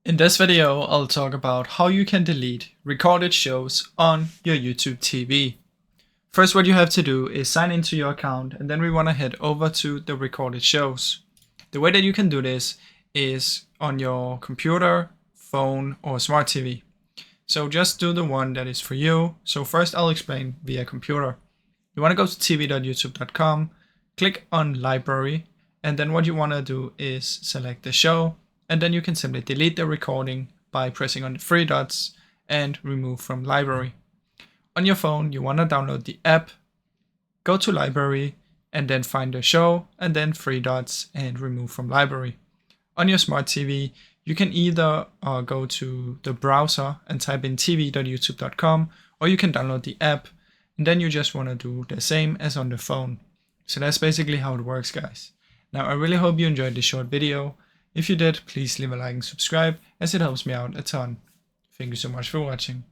In this video, I'll talk about how you can delete recorded shows on your YouTube TV. First, what you have to do is sign into your account, and then we want to head over to the recorded shows. The way that you can do this is on your computer, phone, or smart TV. So just do the one that is for you. So first I'll explain via computer. You want to go to tv.youtube.com, click on library, and then what you want to do is select the show, and then you can simply delete the recording by pressing on the three dots and remove from library. On your phone, you want to download the app, go to library, and then find the show, and then three dots and remove from library. On your smart TV, you can either go to the browser and type in tv.youtube.com, or you can download the app, and then you just want to do the same as on the phone. So that's basically how it works, guys. Now, I really hope you enjoyed this short video. If you did, please leave a like and subscribe, as it helps me out a ton. Thank you so much for watching.